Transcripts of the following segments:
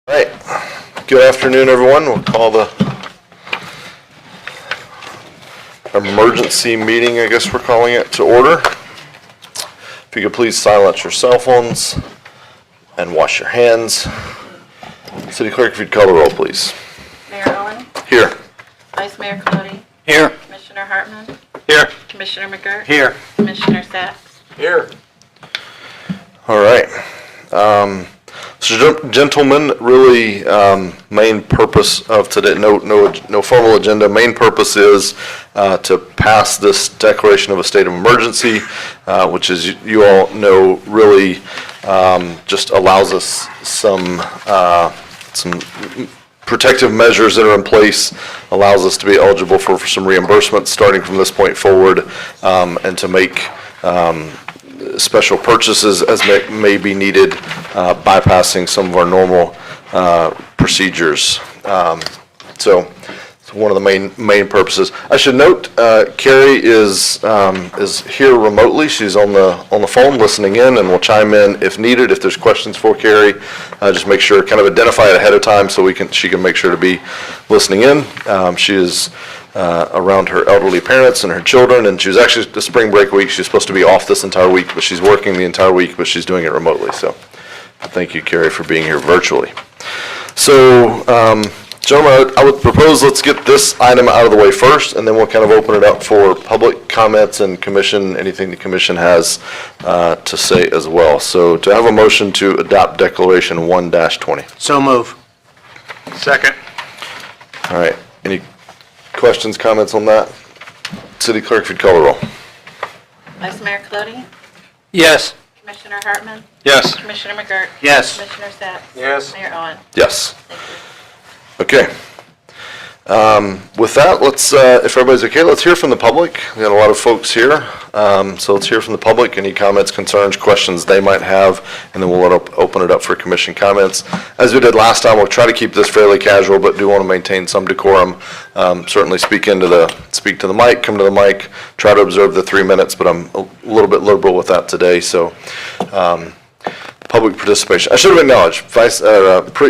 All right. Good afternoon, everyone. We'll call the emergency meeting, I guess we're calling it, to order. If you could please silence your cell phones. and wash your hands. City Clerk, if you'd call the roll, please. Mayor Owen, Here. Vice Mayor Colodey, Here. Commissioner Hartman, Here. Commissioner McGirt, Here. Commissioner Sacks. Here. All right. So, gentlemen, really, main purpose of today, no formal agenda. Main purpose is to pass this declaration of a state of emergency, which, as you all know, really just allows us some protective measures that are in place, allows us to be eligible for some reimbursements starting from this point forward, and to make special purchases as may be needed, bypassing some of our normal procedures. So it's one of the main purposes. I should note, Carrie is here remotely. She's on the phone listening in, and will chime in if needed. If there's questions for Carrie, just make sure, kind of identify it ahead of time so she can make sure to be listening in. She is around her elderly parents and her children, and she was actually the spring break week. She's supposed to be off this entire week, but she's working the entire week, but she's doing it remotely. So thank you, Carrie, for being here virtually. So, gentlemen, I would propose let's get this item out of the way first, and then we'll kind of open it up for public comments and anything the commission has to say as well. So to have a motion to adopt Declaration 1-20. So move. Second. All right. Any questions, comments on that? City Clerk, if you'd call the roll. Vice Mayor Colodey, Yes. Commissioner Hartman, Yes. Commissioner McGirt, Yes. Commissioner Sacks. Yes. Mayor Owen. Yes. Thank you. Okay. With that, let's, if everybody's okay, let's hear from the public. We got a lot of folks here, so let's hear from the public. Any comments, concerns, questions they might have, and then we'll open it up for commission comments. As we did last time, we'll try to keep this fairly casual, but do want to maintain some decorum. Certainly speak to the mic, come to the mic, try to observe the 3 minutes, but I'm a little bit liberal with that today, so public participation. I should have acknowledged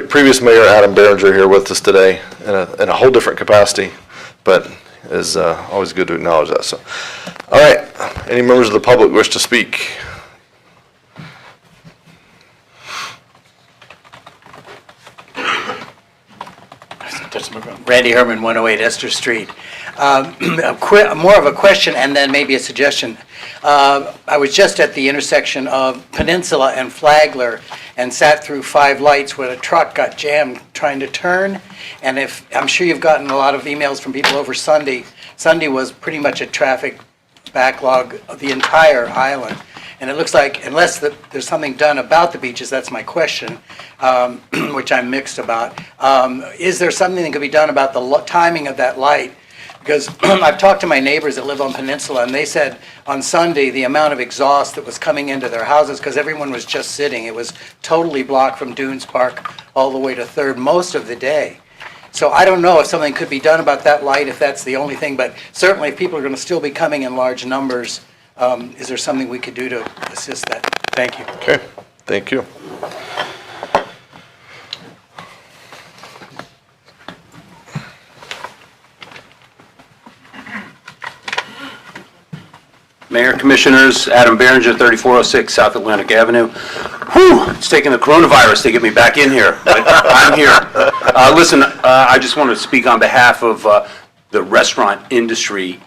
previous Mayor Adam Behringer here with us today in a whole different capacity, but it's always good to acknowledge that. So, all right, any members of the public wish to speak? Randy Herman, 108 Esther Street. More of a question and then maybe a suggestion. I was just at the intersection of Peninsula and Flagler and sat through 5 lights where a truck got jammed trying to turn. And I'm sure you've gotten a lot of emails from people over Sunday. Sunday was pretty much a traffic backlog of the entire island. And it looks like, unless there's something done about the beaches, that's my question, which I'm mixed about. Is there something that could be done about the timing of that light? Because I've talked to my neighbors that live on Peninsula, and they said on Sunday the amount of exhaust that was coming into their houses, because everyone was just sitting, it was totally blocked from Dunes Park all the way to 3rd most of the day. So I don't know if something could be done about that light, if that's the only thing, but certainly if people are going to still be coming in large numbers, is there something we could do to assist that? Thank you. Okay, thank you. Mayor, Commissioners, Adam Behringer, 3406 South Atlantic Avenue. Whew, it's taking the coronavirus to get me back in here, but I'm here. Listen, I just want to speak on behalf of the restaurant industry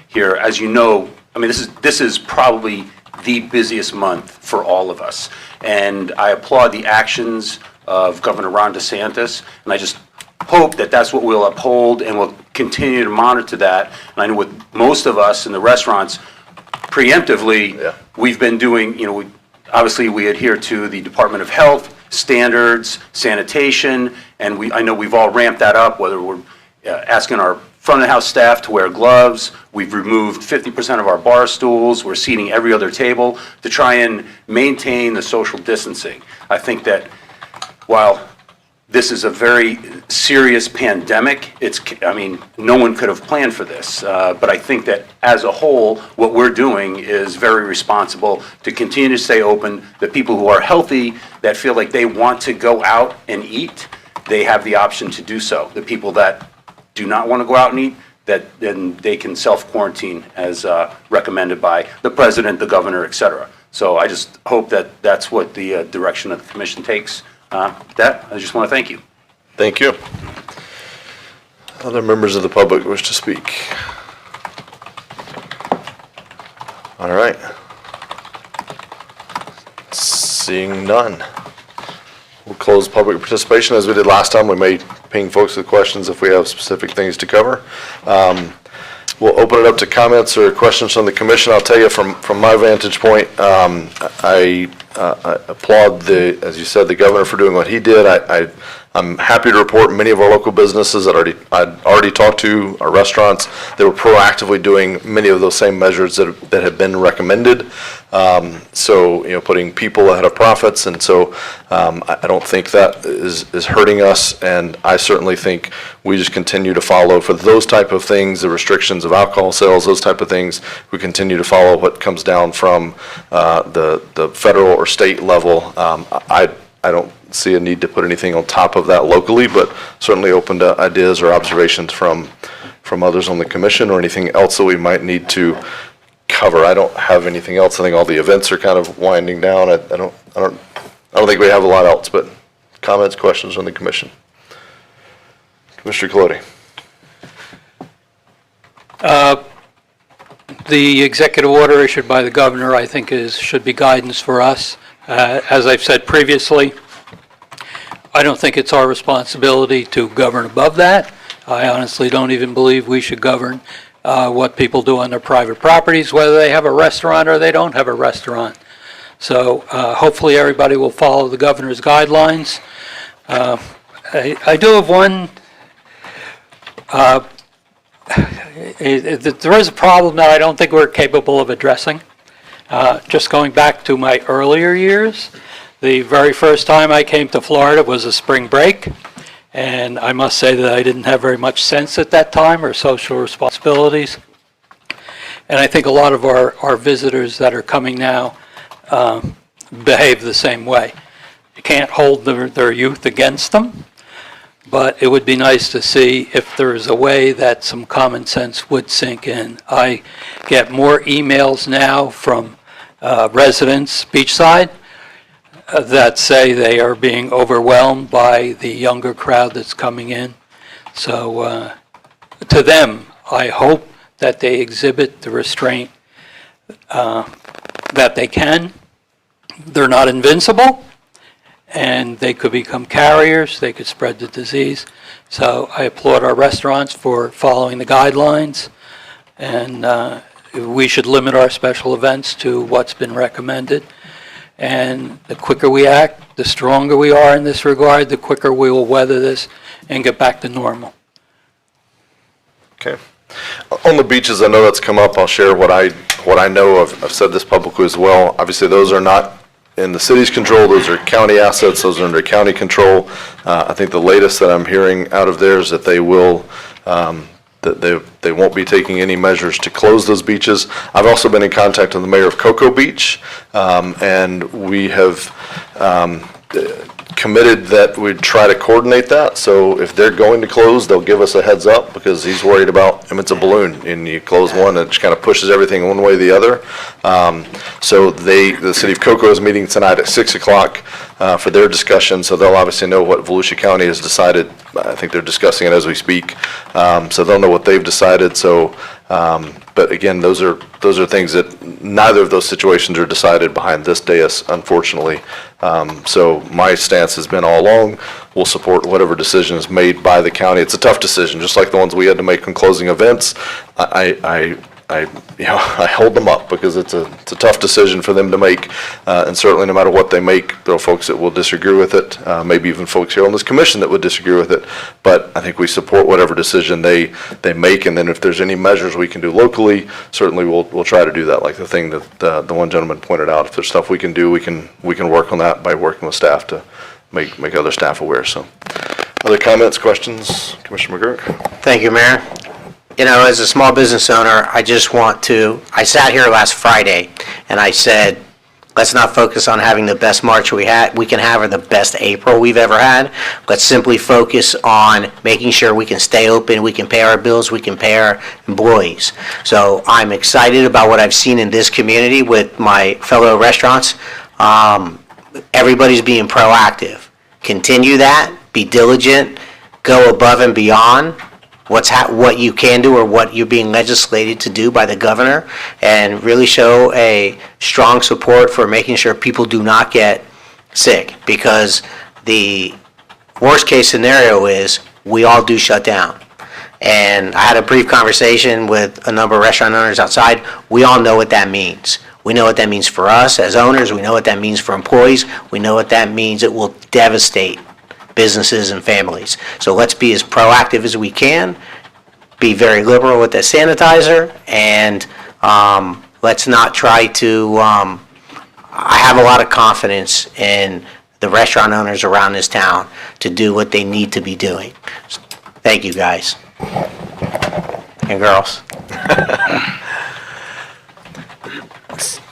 here. As you know, I mean, this is probably the busiest month for all of us, and I applaud the actions of Governor Ron DeSantis, and I just hope that that's what we'll uphold, and we'll continue to monitor that. And I know with most of us in the restaurants, preemptively, we've been doing, obviously we adhere to the Department of Health standards, sanitation, and I know we've all ramped that up, whether we're asking our front of house staff to wear gloves, we've removed 50% of our bar stools, we're seating every other table to try and maintain the social distancing. I think that while this is a very serious pandemic, no one could have planned for this. But I think that as a whole, what we're doing is very responsible to continue to stay open. The people who are healthy, that feel like they want to go out and eat, they have the option to do so. The people that do not want to go out and eat, then they can self-quarantine as recommended by the president, the governor, et cetera. So I just hope that that's what the direction of the commission takes. That, I just want to thank you. Thank you. Other members of the public wish to speak? All right. Seeing none. We'll close public participation as we did last time. We may ping folks with questions if we have specific things to cover. We'll open it up to comments or questions from the commission. I'll tell you from my vantage point, I applaud as you said, the governor for doing what he did. I'm happy to report many of our local businesses that I'd already talked to, our restaurants, they were proactively doing many of those same measures that have been recommended. So, putting people ahead of profits. And so I don't think that is hurting us. And I certainly think we just continue to follow for those type of things, the restrictions of alcohol sales, those type of things. We continue to follow what comes down from the federal or state level. I don't see a need to put anything on top of that locally, but certainly open to ideas or observations from others on the commission or anything else that we might need to cover. I don't have anything else. I think all the events are kind of winding down. I don't think we have a lot else, but comments, questions on the commission. Commissioner Colodi. The executive order issued by the governor, I think, should be guidance for us. As I've said previously, I don't think it's our responsibility to govern above that. I honestly don't even believe we should govern what people do on their private properties, whether they have a restaurant or they don't have a restaurant. So hopefully everybody will follow the governor's guidelines. I do have one. There is a problem that I don't think we're capable of addressing. Just going back to my earlier years, the very first time I came to Florida was a spring break, and I must say that I didn't have very much sense at that time or social responsibilities. And I think a lot of our visitors that are coming now behave the same way. You can't hold their youth against them, but it would be nice to see if there's a way that some common sense would sink in. I get more emails now from residents beachside that say they are being overwhelmed by the younger crowd that's coming in. So to them, I hope that they exhibit the restraint that they can. They're not invincible, and they could become carriers. They could spread the disease. So I applaud our restaurants for following the guidelines, and we should limit our special events to what's been recommended. And the quicker we act, the stronger we are in this regard, the quicker we will weather this and get back to normal. Okay. On the beaches, I know that's come up. I'll share what I know of. I've said this publicly as well. Obviously, those are not in the city's control. Those are county assets. Those are under county control. I think the latest that I'm hearing out of there is that they will, that they won't be taking any measures to close those beaches. I've also been in contact with the mayor of Cocoa Beach, and we have committed that we'd try to coordinate that. So if they're going to close, they'll give us a heads up, because he's worried about, it's a balloon, and you close one, and it just kind of pushes everything one way or the other. So the city of Cocoa is meeting tonight at 6 o'clock for their discussion, so they'll obviously know what Volusia County has decided. I think they're discussing it as we speak. So they'll know what they've decided. So, but again, those are things that neither of those situations are decided behind this dais, unfortunately. So my stance has been all along, we'll support whatever decision is made by the county. It's a tough decision, just like the ones we had to make on closing events. I hold them up, because it's a tough decision for them to make, and certainly no matter what they make, there are folks that will disagree with it, maybe even folks here on this commission that would disagree with it. But I think we support whatever decision they make, and then if there's any measures we can do locally, certainly we'll try to do that. Like the thing that the one gentleman pointed out, if there's stuff we can do, we can work on that by working with staff to make other staff aware. So, other comments, questions, Commissioner McGurk? Thank you, Mayor. As a small business owner, I sat here last Friday and I said, Let's not focus on having the best March we can have or the best April we've ever had. Let's simply focus on making sure we can stay open, we can pay our bills, we can pay our employees. So I'm excited about what I've seen in this community with my fellow restaurants. Everybody's being proactive. Continue that, be diligent, go above and beyond what you can do or what you're being legislated to do by the governor, and really show a strong support for making sure people do not get sick, because the worst case scenario is we all do shut down. And I had a brief conversation with a number of restaurant owners outside. We all know what that means. We know what that means for us as owners. We know what that means for employees. We know what that means. It will devastate businesses and families. So let's be as proactive as we can, be very liberal with the sanitizer, and let's not try to, I have a lot of confidence in the restaurant owners around this town to do what they need to be doing. Thank you, guys. And girls.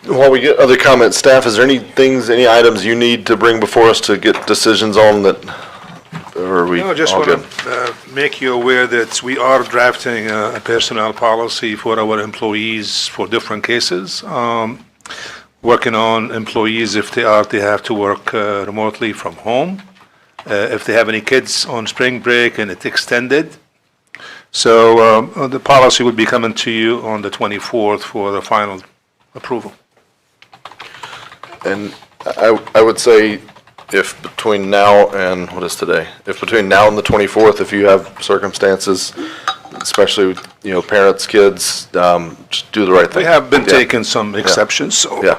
While we get other comments, staff, is there any items you need to bring before us to get decisions on that, or are we No, I just all want good? to make you aware that we are drafting a personnel policy for our employees for different cases. Working on employees, if they have to work remotely from home. If they have any kids on spring break and it's extended. So the policy will be coming to you on the 24th for the final approval. And I would say if between now and, what is today? If between now and the 24th, if you have circumstances, especially, parents, kids, just do the right thing. We have been Yeah. taking some exceptions, so. Yeah,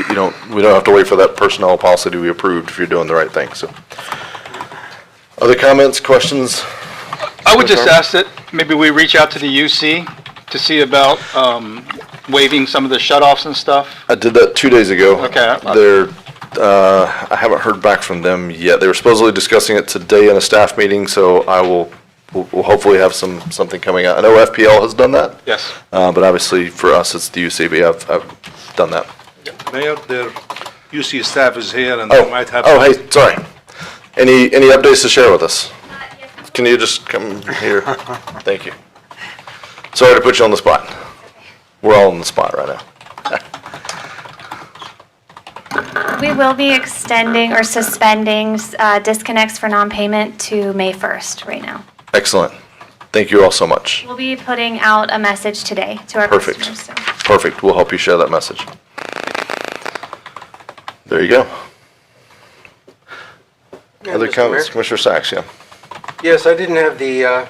we don't have to wait for that personnel policy to be approved if you're doing the right thing, so. Other comments, questions? I would just ask that maybe we reach out to the UC to see about waiving some of the shut-offs and stuff. I did that 2 days ago. Okay. I haven't heard back from them yet. They were supposedly discussing it today in a staff meeting, so we'll hopefully have something coming out. I know FPL has done that. Yes. But obviously for us, it's the UCB. I've done that. Mayor, their UC staff is here and they might have. Hey, sorry. Any updates to share with us? Can you just come here? Thank you. Sorry to put you on the spot. We're all on the spot right now. We will be extending or suspending disconnects for non-payment to May 1st right now. Excellent. Thank you all so much. We'll be putting out a message today to our Perfect. customers. So. Perfect. We'll help you share that message. There you go. Other Mr. comments? Mayor? Commissioner Sacks, yeah. Yes, I didn't have the,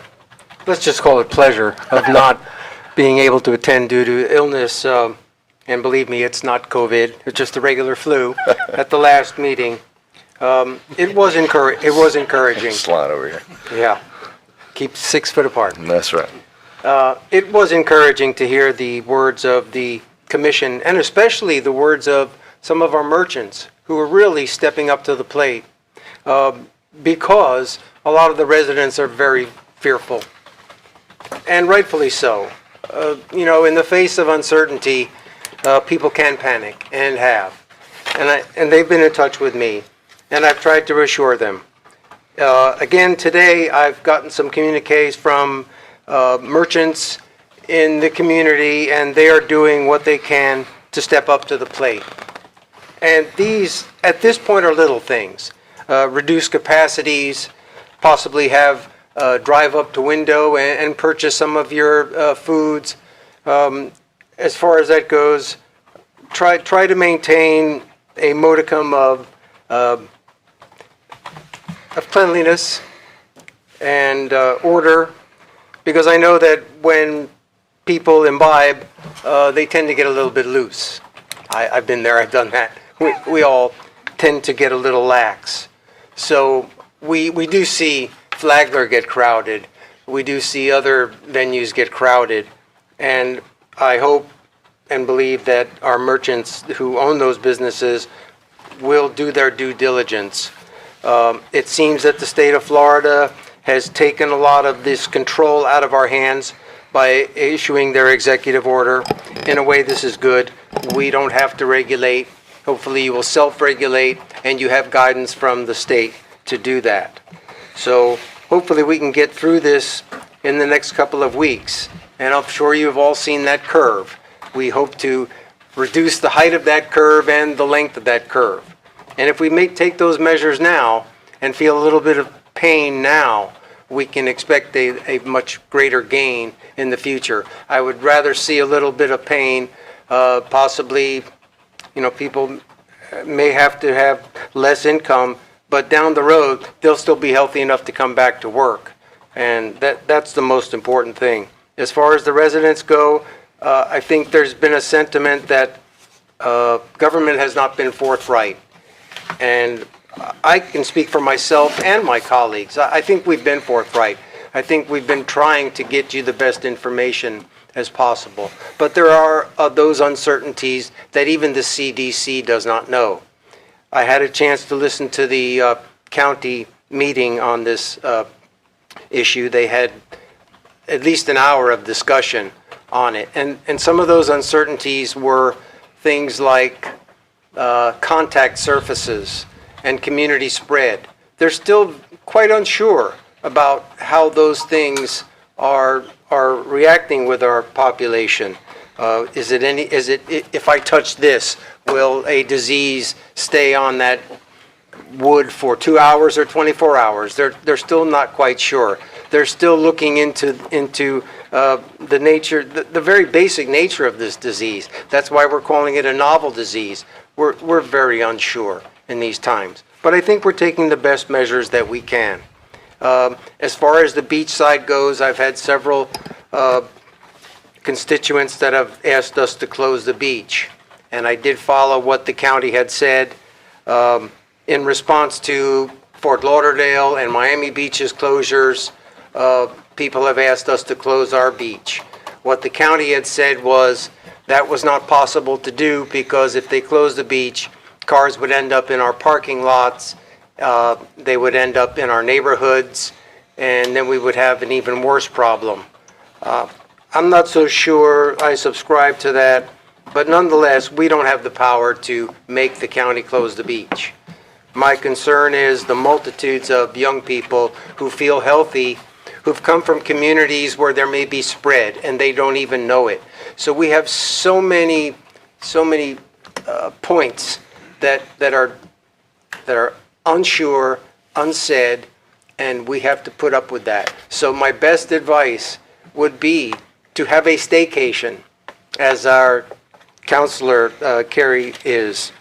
let's just call it pleasure of not being able to attend due to illness, and believe me, it's not COVID, it's just a regular flu, at the last meeting. It was encouraging, Slide over here. yeah. Keep 6 foot apart. That's right. It was encouraging to hear the words of the commission, and especially the words of some of our merchants who are really stepping up to the plate, because a lot of the residents are very fearful, and rightfully so. In the face of uncertainty, people can panic and have, and they've been in touch with me, and I've tried to reassure them. Again, today I've gotten some communiques from merchants in the community, and they are doing what they can to step up to the plate. And these, at this point, are little things. Reduce capacities, possibly have drive up to window and purchase some of your foods. As far as that goes, try to maintain a modicum of cleanliness and order, because I know that when people imbibe, they tend to get a little bit loose. I've been there, I've done that. We all tend to get a little lax. So we do see Flagler get crowded. We do see other venues get crowded. And I hope and believe that our merchants who own those businesses will do their due diligence. It seems that the state of Florida has taken a lot of this control out of our hands by issuing their executive order. In a way, this is good. We don't have to regulate Hopefully you will self-regulate and you have guidance from the state to do that. So hopefully we can get through this in the next couple of weeks. And I'm sure you've all seen that curve. We hope to reduce the height of that curve and the length of that curve. And if we take those measures now and feel a little bit of pain now, we can expect a much greater gain in the future. I would rather see a little bit of pain, possibly, people may have to have less income, but down the road, they'll still be healthy enough to come back to work. And that's the most important thing. As far as the residents go, I think there's been a sentiment that government has not been forthright. And I can speak for myself and my colleagues. I think we've been forthright. I think we've been trying to get you the best information as possible. But there are those uncertainties that even the CDC does not know. I had a chance to listen to the county meeting on this issue. They had at least an hour of discussion on it. And some of those uncertainties were things like contact surfaces and community spread. They're still quite unsure about how those things are reacting with our population. If I touch this, will a disease stay on that wood for 2 hours or 24 hours? They're still not quite sure. They're still looking into the nature, the very basic nature of this disease. That's why we're calling it a novel disease. We're very unsure in these times. But I think we're taking the best measures that we can. As far as the beach side goes, I've had several constituents that have asked us to close the beach. And I did follow what the county had said in response to Fort Lauderdale and Miami Beach's closures. People have asked us to close our beach. What the county had said was that was not possible to do because if they closed the beach, cars would end up in our parking lots, they would end up in our neighborhoods, and then we would have an even worse problem. I'm not so sure I subscribe to that, but nonetheless, we don't have the power to make the county close the beach. My concern is the multitudes of young people who feel healthy, who've come from communities where there may be spread and they don't even know it. So we have so many points that are unsure, unsaid, and we have to put up with that. So my best advice would be to have a staycation, as our counselor Carrie is.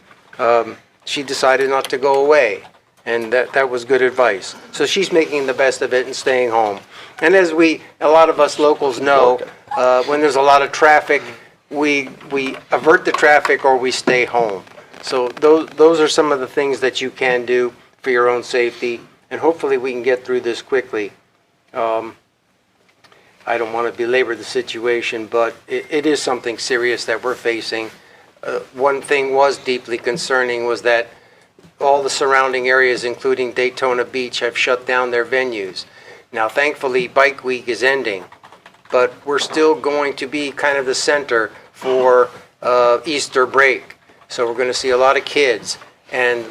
She decided not to go away, and that was good advice. So she's making the best of it and staying home. And as a lot of us locals know, when there's a lot of traffic, we avert the traffic or we stay home. So those are some of the things that you can do for your own safety, and hopefully we can get through this quickly. I don't want to belabor the situation, but it is something serious that we're facing. One thing was deeply concerning was that all the surrounding areas, including Daytona Beach, have shut down their venues. Now, thankfully, Bike Week is ending, but we're still going to be kind of the center for Easter break. So we're going to see a lot of kids. And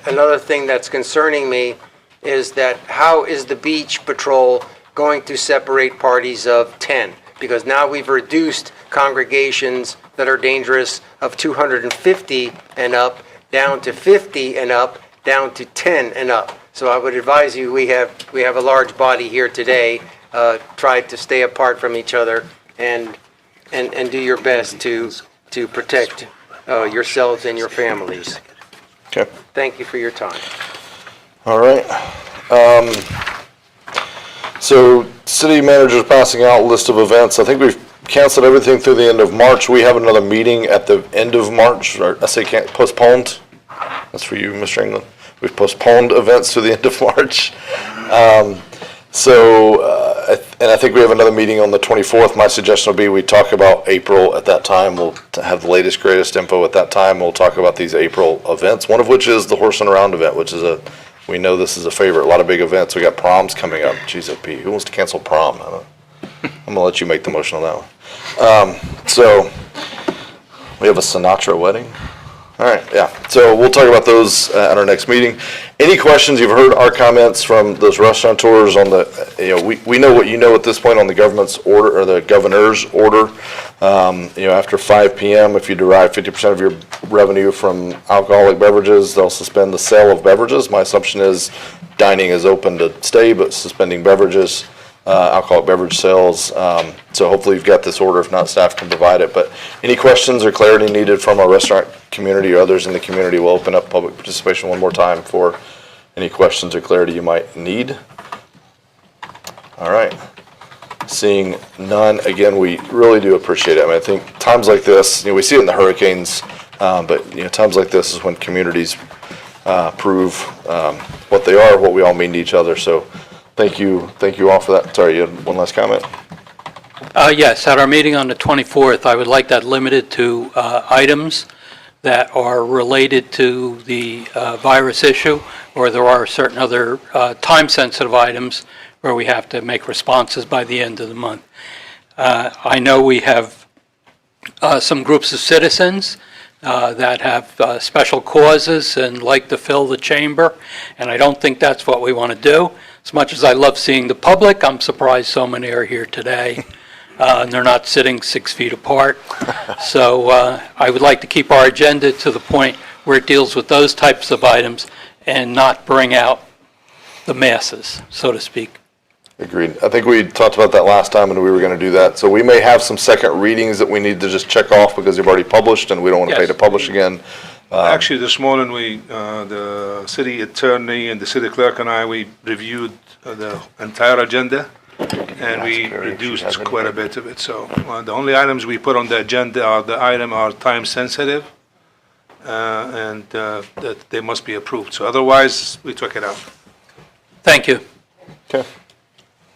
another thing that's concerning me is that how is the beach patrol going to separate parties of 10? Because now we've reduced congregations that are dangerous of 250 and up, down to 50 and up, down to 10 and up. So I would advise you, we have a large body here today. Try to stay apart from each other and do your best to protect yourselves and your families. Okay. Thank you for your time. All right. So city manager's passing out a list of events. I think we've canceled everything through the end of March. We have another meeting at the end of March, or I say postponed. That's for you, Mr. England. We've postponed events to the end of March. And I think we have another meeting on the 24th. My suggestion would be we talk about April at that time. We'll have the latest, greatest info at that time. We'll talk about these April events, one of which is the Horse and Around event, which is we know this is a favorite, a lot of big events. We got proms coming up. Geez, who wants to cancel prom? I'm going to let you make the motion on that one. So we have a Sinatra wedding. All right, yeah. So we'll talk about those at our next meeting. Any questions? You've heard our comments from those restaurateurs on the, we know what you know at this point on the government's order, or the governor's order. After 5 p.m., if you derive 50% of your revenue from alcoholic beverages, they'll suspend the sale of beverages. My assumption is dining is open to stay, but suspending beverages, alcoholic beverage sales. So hopefully you've got this order. If not, staff can provide it. But any questions or clarity needed from our restaurant community or others in the community, we'll open up public participation one more time for any questions or clarity you might need. All right. Seeing none, again, we really do appreciate it. I mean, I think times like this, we see it in the hurricanes, but times like this is when communities prove what they are, what we all mean to each other. So thank you all for that. Sorry, you had one last comment? Yes, at our meeting on the 24th, I would like that limited to items that are related to the virus issue, or there are certain other time-sensitive items where we have to make responses by the end of the month. I know we have some groups of citizens that have special causes and like to fill the chamber, and I don't think that's what we want to do. As much as I love seeing the public, I'm surprised so many are here today. And they're not sitting 6 feet apart. So I would like to keep our agenda to the point where it deals with those types of items and not bring out the masses, so to speak. Agreed. I think we talked about that last time and we were going to do that. So we may have some second readings that we need to just check off because they've already published and we don't want to pay Yes. to publish again. Actually, this morning, the city attorney and the city clerk and I, we reviewed the entire agenda, and we reduced quite a bit of it. So the only items we put on the agenda are time sensitive, and that they must be approved. So otherwise, we took it out. Thank you. Okay.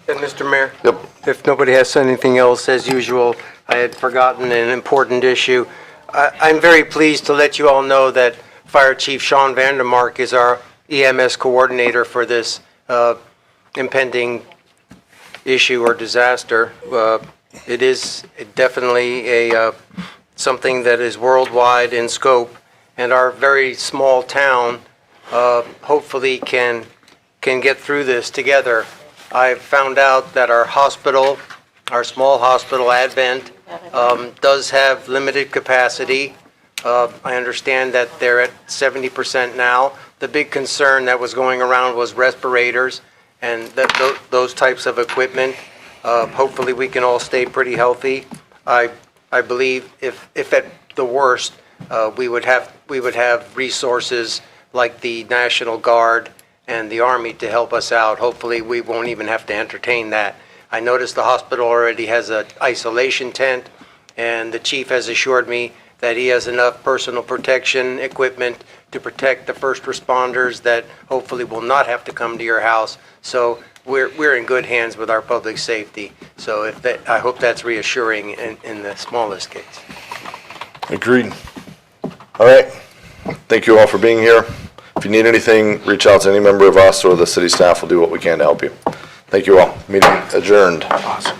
And Mr. Mayor? Yep. If nobody has anything else, as usual, I had forgotten an important issue. I'm very pleased to let you all know that Fire Chief Sean Vandermark is our EMS coordinator for this impending issue or disaster. It is definitely something that is worldwide in scope, and our very small town hopefully can get through this together. I found out that our hospital, our small hospital, Advent, does have limited capacity. I understand that they're at 70% now. The big concern that was going around was respirators and those types of equipment. Hopefully we can all stay pretty healthy. I believe if at the worst, we would have resources like the National Guard and the Army to help us out. Hopefully we won't even have to entertain that. I noticed the hospital already has an isolation tent, and the chief has assured me that he has enough personal protection equipment to protect the first responders that hopefully will not have to come to your house. So we're in good hands with our public safety. So I hope that's reassuring in the smallest case. Agreed. All right. Thank you all for being here. If you need anything, reach out to any member of us or the city staff. We'll do what we can to help you. Thank you all. Meeting adjourned. Awesome.